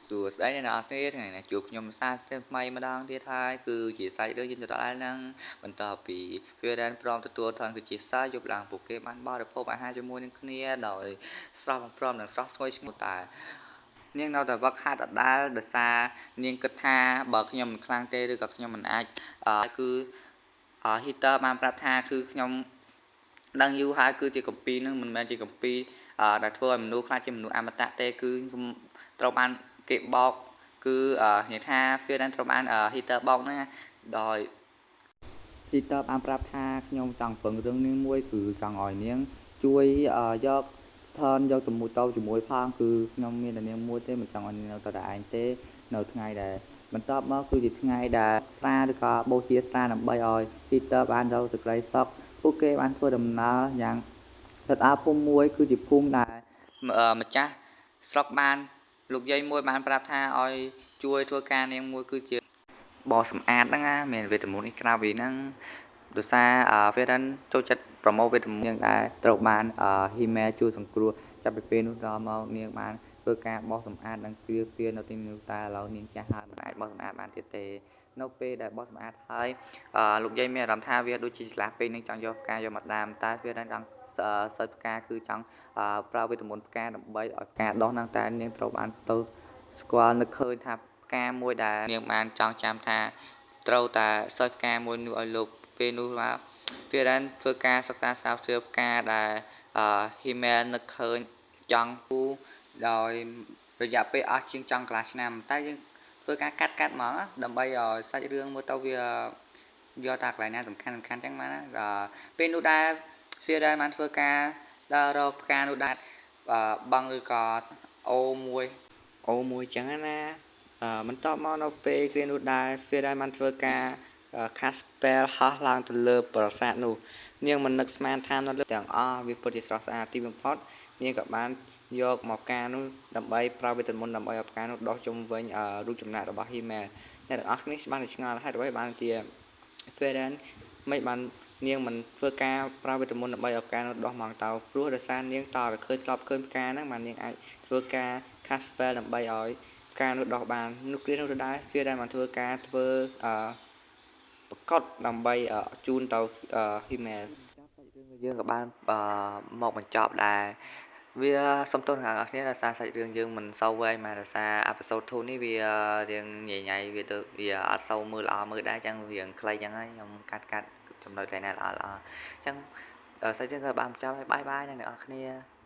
សួស្តីអ្នកនរគ្នាថ្ងៃនេះជួបខ្ញុំសាស្ត្រថ្មីម្ដងទៀតហើយគឺជាសាច់រឿងយន្តដដែលហ្នឹងបន្ទាប់ពីវាដែនព្រមទទួលថនគឺជាសាយប់ឡើងពួកគេបានបរិភោគអាហារជាមួយនឹងគ្នាដោយស្រស់បំព្រមនិងស្រស់ស្ងួយឆ្ងាញ់តែនាងនៅតែវឹកហាត់ដដែលដោយសារនាងគិតថាបើខ្ញុំមិនខ្លាំងទេឬក៏ខ្ញុំមិនអាចគឺheater បានប្រាប់ថាគឺខ្ញុំដឹងយូរហើយគឺជាកម្ពីនឹងមិនមែនជាកម្ពីដែលធ្វើឲ្យមនុស្សខ្លាចជាមនុស្សអមតៈទេគឺត្រូវបានគេបោកគឺនិយាយថា Fear ត្រូវបាន Hitler បោកហ្នឹងដោយ Hitler បានប្រាប់ថាខ្ញុំចង់ពឹងរឿងនាងមួយគឺចង់ឲ្យនាងជួយយកយកទៅមួយទៅជាមួយផងគឺខ្ញុំមានតែនាងមួយទេមិនចង់ឲ្យនាងនៅតែឯងទេនៅថ្ងៃដែលបន្ទាប់មកគឺជាថ្ងៃដែលស្រាឬក៏បូជាស្រាដើម្បីឲ្យ Hitler បានទៅសេចក្តីសុខពួកគេបានធ្វើដំណើរយ៉ាងទៅដល់ភូមិមួយគឺជាភូមិដែលម្ចាស់ស្រុកបានលោកយាយមួយបានប្រាប់ថាឲ្យជួយធ្វើការនាងមួយគឺជាបោសម្អាតហ្នឹងណាមានវេទមន្តនេះក្រៅពីហ្នឹងដោយសារ Vedan ចូលចិត្តប្រម៉ូទវេទមន្តយ៉ាងដែរត្រូវបានHimmel ជួយសង្គ្រោះចាប់ពីពេលនោះដល់មកនាងបានធ្វើការបោសសម្អាតនិងគ្រាពារនៅទីនោះតែឥឡូវនាងចាស់ហើយមិនអាចបោសសម្អាតបានទៀតទេនៅពេលដែលបោសសម្អាតហើយលោកយាយមានអារម្មណ៍ថាវាដូចជាឆ្លាស់ពេកនឹងចង់យកផ្កាយកមកដាំតែ Vedan ចង់សិស្សផ្កាគឺចង់ប្រើវេទមន្តផ្កាដើម្បីឲ្យផ្កាដុះហ្នឹងតែនាងត្រូវបានទៅស្គាល់នឹកឃើញថាផ្កាមួយដែលនាងបានចង់ចាំថាត្រូវតែសិស្សផ្កាមួយនោះឲ្យលោកពេលនោះមកវាបានធ្វើការសិក្សាស្រាវជ្រាវផ្កាដែលHimmel នឹកឃើញចង់គូដោយរយៈពេលអស់ជាងចង់កន្លះឆ្នាំតែយើងធ្វើការកាត់ហ្មងដើម្បីឲ្យសាច់រឿងមើលទៅវាយកតាកន្លែងណាសំខាន់ចឹងមកណាពេលនោះដែរវាដែលបានធ្វើការដល់រកផ្កានោះដែរបង់ឬក៏អូមួយចឹងណាបន្ទាប់មកនៅពេលគ្រានោះដែរ Fedai បានធ្វើការ cast spell ហោះឡើងទៅលើប្រាសាទនោះនាងមិននឹកស្មានថានៅលើទាំងអស់វាពិតជាស្រស់ស្អាតទីបំផុតនាងក៏បានយកមកផ្កានោះដើម្បីប្រើវេទមន្តដើម្បីឲ្យផ្កានោះដុះជុំវិញរូបចម្លាក់របស់ Himmel អ្នកទាំងអស់គ្នាបានឆ្ងល់ហេតុអ្វីបានជា Fedai មិនបាននាងមិនធ្វើការប្រើវេទមន្តដើម្បីឲ្យផ្កានោះដុះមកទៅព្រោះដោយសារនាងតើឃើញធ្លាប់ឃើញផ្កាហ្នឹងបាននាងអាចធ្វើការ cast spell ដើម្បីឲ្យផ្កានោះដុះបាននោះគ្រានោះទៅដែរវាដែលបានធ្វើការធ្វើប្រកបដើម្បីជូនទៅ Himmel ចាប់សាច់រឿងយើងក៏បានមកបញ្ចប់ដែរវាសំទោសអ្នកនរគ្នាដោយសារសាច់រឿងយើងមិនសូវវែងមកដោយសារ episode 2នេះវារៀងញ៉ៃវាទៅវាអត់សូវមើលល្អមើលដែរចឹងរៀងខ្លីចឹងហើយខ្ញុំកាត់ចំណុចដែលណាល្អអញ្ចឹងសាច់រឿងក៏បានបញ្ចប់ហើយបាយអ្នកនរគ្នា